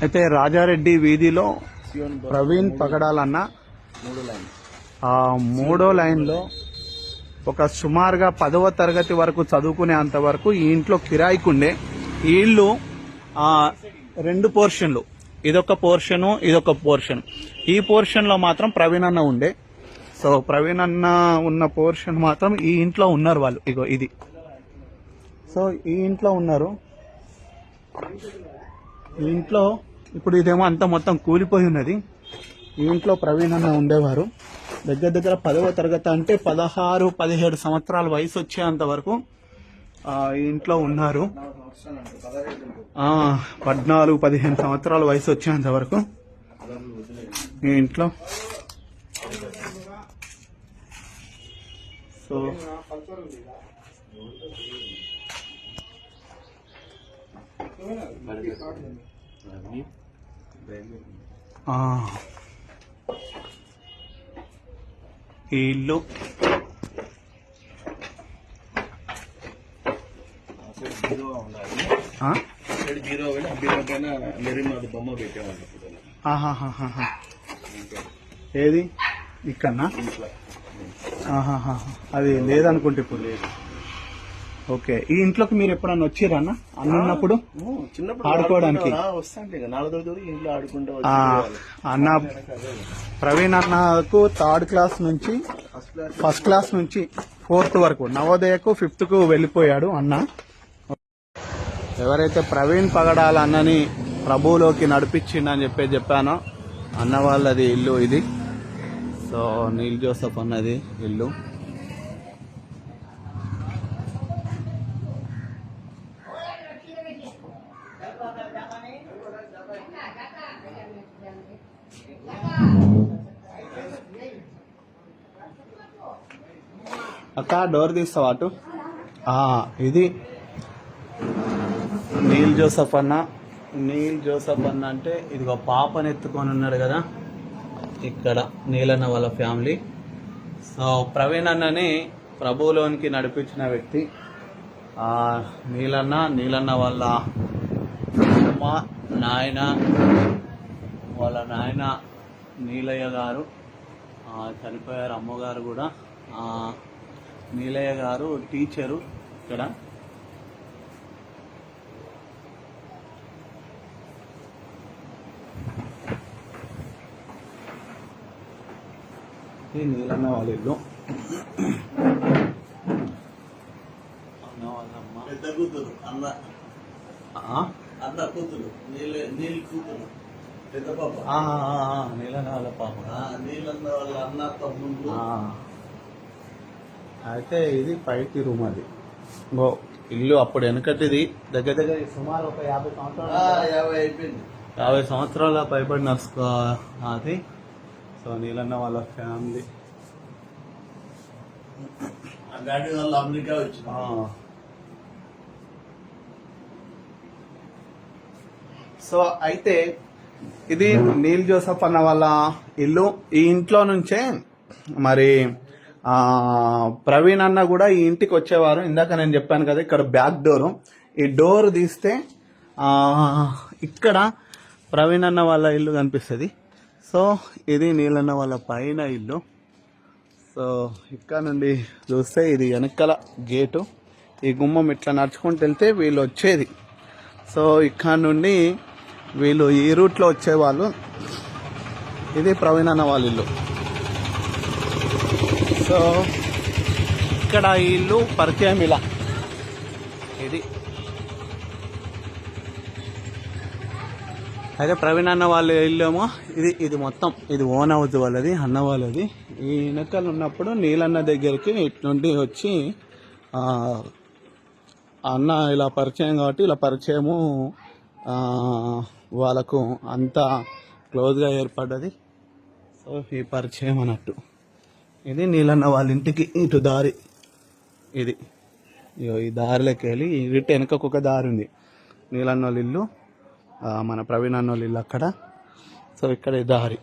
అయితే రాజారెడ్డి వీధిలో ప్రవీణ్ పగడాలన్న మూడో లైన్లో ఒక సుమారుగా 10వ తరగతి వరకు చదువుకునేంత వరకు ఈ ఇంట్లో కిరాయికుండే. ఈ ఇల్లు 2 పోర్షన్లు, ఇదొక పోర్షను, ఇదొక పోర్షన్. ఈ పోర్షన్ లో మాత్రం ప్రవీణ్ అన్న ఉండే. సో ప్రవీణ్ అన్న ఉన్న పోర్షన్ మాత్రం ఈ ఇంట్లో ఉన్నారు వాళ్ళు. ఇగో ఇది. సో ఈ ఇంట్లో ఉన్నారు. ఈ ఇంట్లో ఇప్పుడు ఇదేమో అంతా మొత్తం కూలిపోయి ఉన్నది. ఈ ఇంట్లో ప్రవీణ్ అన్న ఉండేవారు. దగ్గర దగ్గర 10వ తరగతి అంటే 16-17 సంవత్సరాల వయసు వచ్చేంత వరకు ఈ ఇంట్లో ఉన్నారు. 14-15 సంవత్సరాల వయసు వచ్చేంత వరకు ఈ ఇంట్లో. సో ఈ ఇల్లు ఏది ఇక్కడనా? అది లేదనుకుంటే ఇప్పుడు లేదు. ఓకే. ఈ ఇంట్లోకి మీరు ఎప్పుడన్నా వచ్చిరా అన్న? అన్నప్పుడు ఆడుకోవడానికి అన్న ప్రవీణ్ అన్నకు 3rd క్లాస్ నుంచి 1st క్లాస్ నుంచి 4th వరకు, నవోదయకు 5th కు వెళ్ళిపోయాడు అన్న. ఎవరైతే ప్రవీణ్ పగడాల అన్నని ప్రభువులోకి నడిపించిండని చెప్పానో అన్న వాళ్ళది ఇల్లు ఇది. సో నీల్ జోసఫ్ అన్నది ఇల్లు. అక్క డోర్ తీస్తావా అటు? ఇది నీల్ జోసఫ్ అన్న. నీల్ జోసఫ్ అన్న అంటే ఇదిగో పాపని ఎత్తుకొని ఉన్నాడు కదా ఇక్కడ, నీలన్న వాళ్ళ ఫ్యామిలీ. సో ప్రవీణ్ అన్నని ప్రభువులోనికి నడిపించిన వ్యక్తి నీలన్న వాళ్ళ అమ్మ, నాయన, వాళ్ళ నాయన నీలయ్య గారు చనిపోయారు. అమ్మగారు కూడా. నీలయ్య గారు టీచరు ఇక్కడ. ఇది నీలన్న వాళ్ళ ఇల్లు. అన్న వాళ్ళమ్మ, పెద్ద కూతురు, అన్న కూతురు, నీళ్ళ కూతురు, పెద్ద పాప, నీలన్న వాళ్ళ పాప, నీలన్న వాళ్ళ అన్న తమ్ముడు. అయితే ఇది పైకి రూమ్. అది ఇల్లు అప్పుడు వెనకటిది. దగ్గర దగ్గర సుమారు ఒక 50 సంవత్సరాలు, 50 సంవత్సరాల పైబడిన అది. సో నీలన్న వాళ్ళ ఫ్యామిలీ. డాడీ వాళ్ళు అమెరికా వచ్చిన. సో అయితే ఇది నీల్ జోసఫ్ అన్న వాళ్ళ ఇల్లు. ఈ ఇంట్లో నుంచే మరి ప్రవీణ్ అన్న కూడా ఈ ఇంటికి వచ్చేవారు. ఇందాక నేను చెప్పాను కదా ఇక్కడ బ్యాక్ డోరు. ఈ డోర్ తీస్తే ఇక్కడ ప్రవీణ్ అన్న వాళ్ళ ఇల్లు కనిపిస్తుంది. సో ఇది నీలన్న వాళ్ళ పైన ఇల్లు. సో ఇక్కడ నుండి చూస్తే ఇది వెనకాల గేటు. ఈ గుమ్మం ఇట్లా నడుచుకుంటూ వెళ్తే వీళ్ళు వచ్చేది. సో ఇక్కడ నుండి వీళ్ళు ఈ రూట్లో వచ్చేవాళ్ళు. ఇది ప్రవీణ్ అన్న వాళ్ళ ఇల్లు. సో ఇక్కడ ఈ ఇల్లు పరిచయం ఇలా. ఇది అయితే ప్రవీణ్ అన్న వాళ్ళ ఇల్లు ఏమో ఇది మొత్తం ఇది ఓన్ హౌస్ వాళ్ళది, అన్న వాళ్ళది. ఈ వెనకాల ఉన్నప్పుడు నీలన్న దగ్గరికి ఇట్నుండి వచ్చి అన్న ఇలా పరిచయం కాబట్టి ఇలా పరిచయము వాళ్ళకు అంతా క్లోజ్గా ఏర్పడ్డది. సో ఈ పరిచయం అన్నట్టు. ఇది నీలన్న వాళ్ళ ఇంటికి ఇటు దారి. ఇది ఈ దారిలోకి వెళ్ళి ఇటు వెనకకు ఒక దారి ఉంది. నీలన్న వాళ్ళ ఇల్లు, మన ప్రవీణ్ అన్న వాళ్ళ ఇల్లు అక్కడ. సో ఇక్కడ దారి.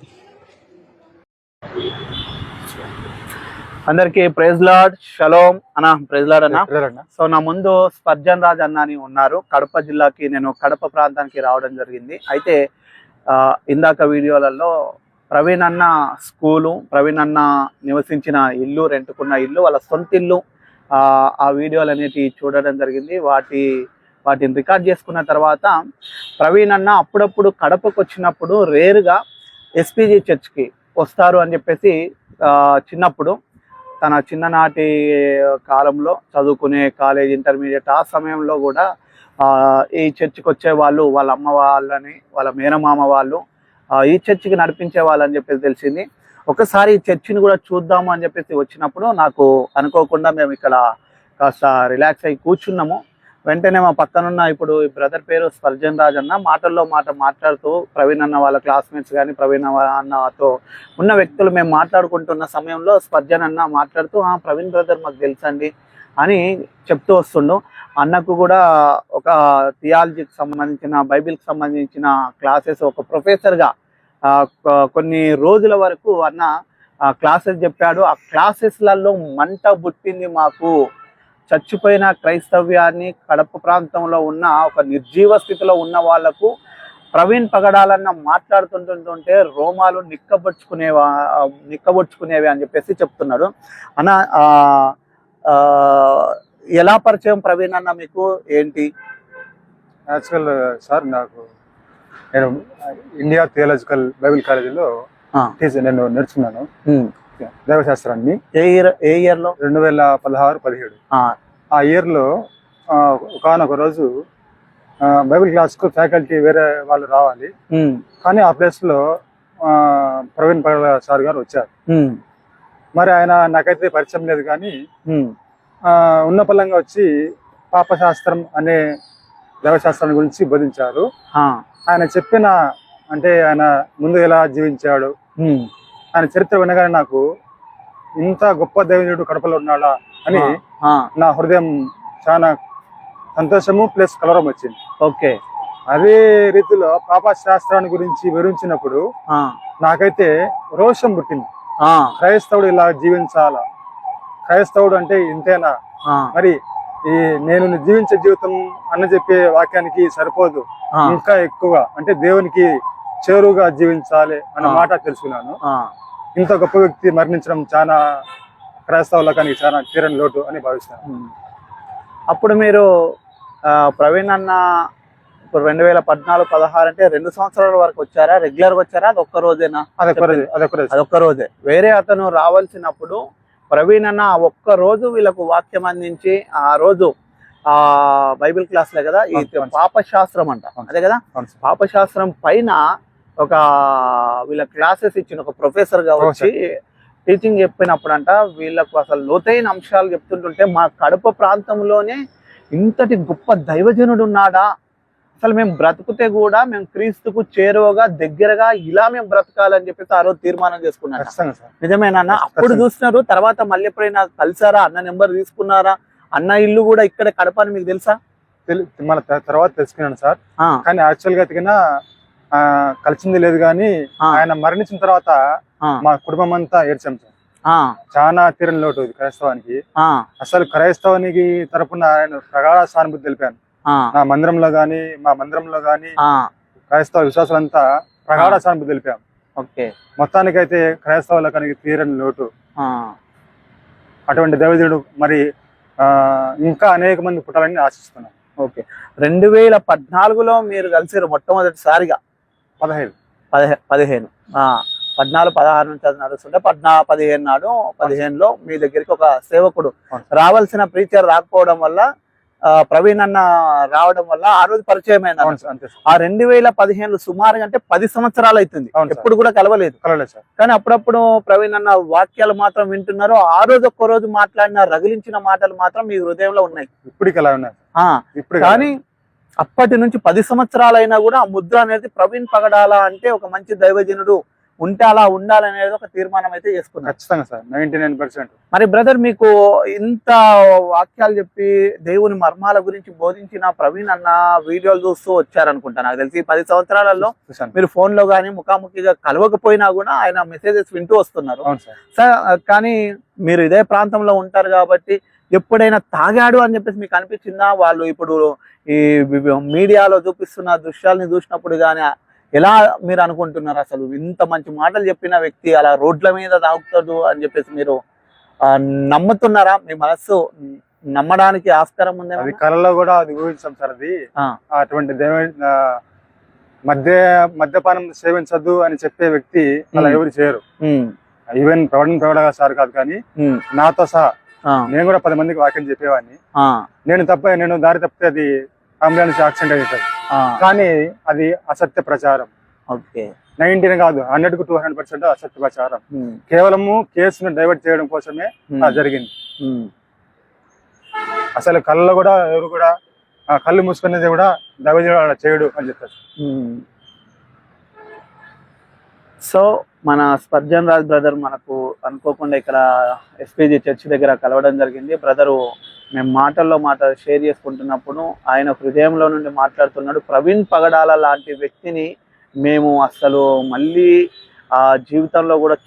అందరికి ప్రైజ్ లార్డ్, షలోమ్ అన్న. ప్రైజ్ లార్డ్ అన్న. సో నా ముందు స్పర్జన్ రాజ్ అన్న అని ఉన్నారు. కడప జిల్లాకి, నేను కడప ప్రాంతానికి రావడం జరిగింది. అయితే ఇందాక వీడియోలలో ప్రవీణ్ అన్న స్కూలు, ప్రవీణ్ అన్న నివసించిన ఇల్లు, రెంట్కున్న ఇల్లు, వాళ్ళ సొంత ఇల్లు, ఆ వీడియోలు అనేవి చూడడం జరిగింది. వాటిని రికార్డ్ చేసుకున్న తర్వాత ప్రవీణ్ అన్న అప్పుడప్పుడు కడపకు వచ్చినప్పుడు రేరుగా ఎస్పీజీ చర్చ్కి వస్తారు అని చెప్పేసి చిన్నప్పుడు తన చిన్ననాటి కాలంలో చదువుకునే కాలేజ్, ఇంటర్మీడియట్ ఆ సమయంలో కూడా ఈ చర్చికి వచ్చేవాళ్ళు. వాళ్ళ అమ్మ వాళ్ళని, వాళ్ళ మేనమామ వాళ్ళు ఈ చర్చికి నడిపించే వాళ్ళు అని చెప్పేసి తెలిసింది. ఒకసారి ఈ చర్చిని కూడా చూద్దాము అని చెప్పేసి వచ్చినప్పుడు నాకు అనుకోకుండా మేము ఇక్కడ కాస్త రిలాక్స్ అయ్యి కూర్చున్నాము. వెంటనే మా పక్కనున్న ఇప్పుడు ఈ బ్రదర్ పేరు స్పర్జన్ రాజ్ అన్న మాటల్లో మాట్లాడుతూ ప్రవీణ్ అన్న వాళ్ళ క్లాస్మేట్స్ కానీ ప్రవీణ్ అన్నతో ఉన్న వ్యక్తులు మేము మాట్లాడుకుంటున్న సమయంలో స్పర్జన్ అన్న మాట్లాడుతూ ప్రవీణ్ బ్రదర్ మాకు తెలుసండి అని చెప్తూ వస్తుండు. అన్నకు కూడా ఒక థియాలజీకి సంబంధించిన, బైబిల్కి సంబంధించిన క్లాసెస్ ఒక ప్రొఫెసర్గా కొన్ని రోజుల వరకు అన్న క్లాసెస్ చెప్పాడు. ఆ క్లాసెస్లలో మంట పుట్టింది మాకు. చచ్చిపోయిన క్రైస్తవ్యాన్ని కడప ప్రాంతంలో ఉన్న ఒక నిర్జీవ స్థితిలో ఉన్న వాళ్లకు ప్రవీణ్ పగడాలన్న మాట్లాడుతుంటుంటే రోమాలు నిక్కబొచ్చుకునేవి అని చెప్పేసి చెప్తున్నాడు. అన్న ఎలా పరిచయం ప్రవీణ్ అన్న మీకు, ఏంటి? యాక్చువల్ సార్, నేను ఇండియా థియాలజికల్ బైబిల్ కాలేజీలో నేను నేర్చుకున్నాను దైవశాస్త్రాన్ని. ఏ ఇయర్ లో? 2016-17. ఆ ఇయర్ లో ఒకనొక రోజు బైబిల్ క్లాస్ కు ఫ్యాకల్టీ వేరే వాళ్ళు రావాలి, కానీ ఆ ప్లేస్ లో ప్రవీణ్ పగడాల సార్ గారు వచ్చారు. మరి ఆయన నాకైతే పరిచయం లేదు, కానీ ఉన్న పల్లంగా వచ్చి పాపశాస్త్రం అనే దైవశాస్త్రం గురించి బోధించారు. ఆయన చెప్పిన, అంటే ఆయన ముందు ఎలా జీవించాడు, ఆయన చరిత్ర వినగానే నాకు ఇంత గొప్ప దైవజనుడు కడపలో ఉన్నాడా అని నా హృదయం చాలా సంతోషము ప్లస్ కలవరం వచ్చింది. ఓకే. అదే రీతిలో పాపశాస్త్రాన్ని గురించి వివరించినప్పుడు నాకైతే రోషం పుట్టింది. క్రైస్తవుడు ఇలా జీవించాలా, క్రైస్తవుడు అంటే ఇంతేనా, మరి ఈ నేను జీవించే జీవితం అన్న చెప్పే వాక్యానికి సరిపోదు, ఇంకా ఎక్కువ అంటే దేవునికి చేరువుగా జీవించాలి అన్న మాట తెలుసుకున్నాను. ఇంత గొప్ప వ్యక్తి మరణించడం చాలా క్రైస్తవులకానికి చాలా తీరని లోటు అని భావిస్తాను. అప్పుడు మీరు ప్రవీణ్ అన్న ఇప్పుడు 2014-16 అంటే 2 సంవత్సరాల వరకు వచ్చారా? రెగ్యులర్ గా వచ్చారా? అది ఒక్క రోజేనా? అదొక్క రోజే. వేరే అతను రావాల్సినప్పుడు ప్రవీణ్ అన్న ఒక్క రోజు వీళ్ళకు వాక్యం అందించి, ఆ రోజు బైబిల్ క్లాస్లే కదా, ఈ పాపశాస్త్రం అంట, అదే కదా, పాపశాస్త్రం పైన ఒక వీళ్ళ క్లాసెస్ ఇచ్చిన ఒక ప్రొఫెసర్ గా వచ్చి టీచింగ్ చెప్పినప్పుడు అంట వీళ్ళకు అసలు లోతైన అంశాలు చెప్తుంటుంటే, మా కడప ప్రాంతంలోనే ఇంతటి గొప్ప దైవజనుడు ఉన్నాడా, అసలు మేము బ్రతుకుతే కూడా మేము క్రీస్తుకు చేరువగా దగ్గరగా ఇలా మేము బ్రతకాలని చెప్పేసి ఆ రోజు తీర్మానం చేసుకున్నాడు. నిజమేనా? అప్పుడు చూస్తున్నారు, తర్వాత మళ్ళీ ఎప్పుడైనా కలిసారా? అన్న నెంబర్ తీసుకున్నారా? అన్న ఇల్లు కూడా ఇక్కడ కడప అని మీకు తెలుసా? మన తర్వాత తెలుసుకున్నాను సార్, కానీ యాక్చువల్ గా ఎతికినా కలిసింది లేదు. కానీ ఆయన మరణించిన తర్వాత మా కుటుంబం అంతా ఏడ్చాం సార్. చాలా తీరని లోటు ఇది క్రైస్తవానికి. అసలు క్రైస్తవానికి తరపున ఆయన ప్రగాఢ సానుభూతి తెలిపాను. మా మందిరంలో గాని క్రైస్తవ విశ్వాసులంతా ప్రగాఢ సానుభూతి తెలిపాము. మొత్తానికైతే క్రైస్తవులకానికి తీరని లోటు. అటువంటి దైవజనుడు మరి ఇంకా అనేక మంది పుట్టాలని ఆశిస్తున్నాం. ఓకే. 2014లో మీరు కలిసారు మొట్టమొదటిసారిగా? 15 14-16 నుంచి అది నడుస్తుంటే 15 నాడు 15లో మీ దగ్గరికి ఒక సేవకుడు రావాల్సిన ప్రీచర్ రాకపోవడం వల్ల ప్రవీణ్ అన్న రావడం వల్ల ఆ రోజు పరిచయం అయినా. ఆ 2015 సుమారుగా అంటే 10 సంవత్సరాలు అవుతుంది, ఎప్పుడు కూడా కలవలేదు. కానీ అప్పుడప్పుడు ప్రవీణ్ అన్న వాక్యాలు మాత్రం వింటున్నారు. ఆ రోజు ఒక్క రోజు మాట్లాడిన రగిలించిన మాటలు మాత్రం మీ హృదయంలో ఉన్నాయి. కానీ అప్పటి నుంచి 10 సంవత్సరాలైనా కూడా ఆ ముద్ర అనేది ప్రవీణ్ పగడాల అంటే ఒక మంచి దైవజనుడు ఉంటే అలా ఉండాలనేది ఒక తీర్మానం అయితే చేసుకున్నారు. ఖచ్చితంగా సార్, 99%. మరి బ్రదర్, మీకు ఇంత వాక్యాలు చెప్పి దేవుని మర్మాల గురించి బోధించిన ప్రవీణ్ అన్న వీడియోలు చూస్తూ వచ్చారనుకుంటా. నాకు తెలిసి 10 సంవత్సరాలలో చూశాను. మీరు ఫోన్ లో కానీ ముఖాముఖిగా కలవకపోయినా కూడా ఆయన మెసేజెస్ వింటూ వస్తున్నారు. అవును సార్. కానీ మీరు ఇదే ప్రాంతంలో ఉంటారు కాబట్టి ఎప్పుడైనా తాగాడు అని చెప్పేసి మీకు అనిపించిందా? వాళ్ళు ఇప్పుడు ఈ మీడియాలో చూపిస్తున్న దృశ్యాలని చూసినప్పుడు కానీ ఎలా మీరు అనుకుంటున్నారు? అసలు ఇంత మంచి మాటలు చెప్పిన వ్యక్తి అలా రోడ్ల మీద తాగుతాడు అని చెప్పేసి మీరు నమ్ముతున్నారా? మీ మనస్సు నమ్మడానికి ఆస్కారం ఉంది? అది కళలో కూడా అది ఊహించాం సార్. అది అటువంటి మద్యపానం సేవించద్దు అని చెప్పే వ్యక్తి అలా ఎవరు చేయరు. ఈవెన్ ప్రవీణ సార్ కాదు కానీ నాతో సహా నేను కూడా 10 మందికి వాక్యం చెప్పేవాడిని. నేను దారి తప్పితే అది అంబులెన్స్ యాక్సిడెంట్ అవుతుంది. కానీ అది అసత్య ప్రచారం. 90 కాదు, 100కు 200% అసత్య ప్రచారం. కేవలము కేసును డైవర్ట్ చేయడం కోసమే జరిగింది. అసలు కళ్ళలో కూడా ఎవరు కూడా కళ్ళు మూసుకునేది కూడా దైవజనుడు చేయడు అని చెప్పారు. సో మన స్పర్జన్ రాజ్ బ్రదర్ మనకు అనుకోకుండా ఇక్కడ ఎస్పీజీ చర్చ్ దగ్గర కలవడం జరిగింది. బ్రదరు మేము మాటల్లో షేర్ చేసుకుంటున్నప్పుడు ఆయన హృదయంలో నుండి మాట్లాడుతున్నాడు. ప్రవీణ్ పగడాల లాంటి వ్యక్తిని మేము అసలు మళ్ళీ ఆ జీవితంలో కూడా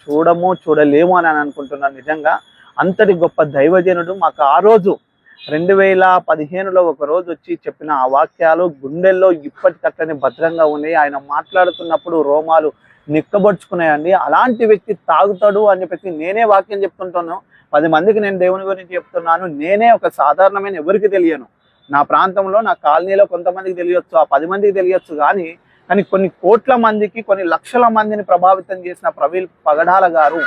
చూడలేము అని అనుకుంటున్నాను. నిజంగా అంతటి గొప్ప దైవజనుడు. మాకు ఆ రోజు 2015లో ఒక రోజు వచ్చి చెప్పిన ఆ వాక్యాలు గుండెల్లో ఇప్పటికట్టని భద్రంగా ఉన్నాయి. ఆయన మాట్లాడుతున్నప్పుడు రోమాలు నిక్కబొడుచుకున్నాయండి. అలాంటి వ్యక్తి తాగుతాడు అని చెప్పేసి నేనే వాక్యం చెప్తుంటాను. 10 మందికి నేను దేవుని గురించి చెప్తున్నాను. నేనే ఒక సాధారణమైన ఎవరికి తెలియను. నా ప్రాంతంలో నా కాలనీలో కొంతమందికి తెలియచ్చు, ఆ 10 మందికి తెలియచ్చు. కానీ కొన్ని కోట్ల మందికి, కొన్ని లక్షల మందిని ప్రభావితం చేసిన ప్రవీణ్ పగడాల గారు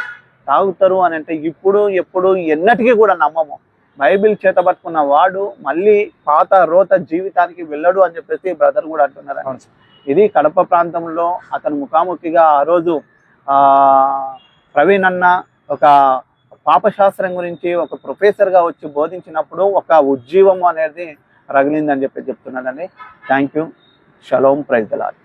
తాగుతారు అని అంటే ఇప్పుడు ఎప్పుడు ఎన్నటికీ కూడా నమ్మము. బైబిల్ చేతబట్టుకున్న వాడు మళ్ళీ పాత రోత జీవితానికి వెళ్ళడు అని చెప్పేసి బ్రదర్ కూడా అంటున్నారు. ఇది కడప ప్రాంతంలో అతను ముఖాముఖిగా ఆ రోజు ప్రవీణ్ అన్న ఒక పాపశాస్త్రం గురించి ఒక ప్రొఫెసర్గా వచ్చి బోధించినప్పుడు ఒక ఉజ్జీవము అనేది రగిలిందని చెప్తున్నాడండి. Thank you. షలోమ్. Praise the lord.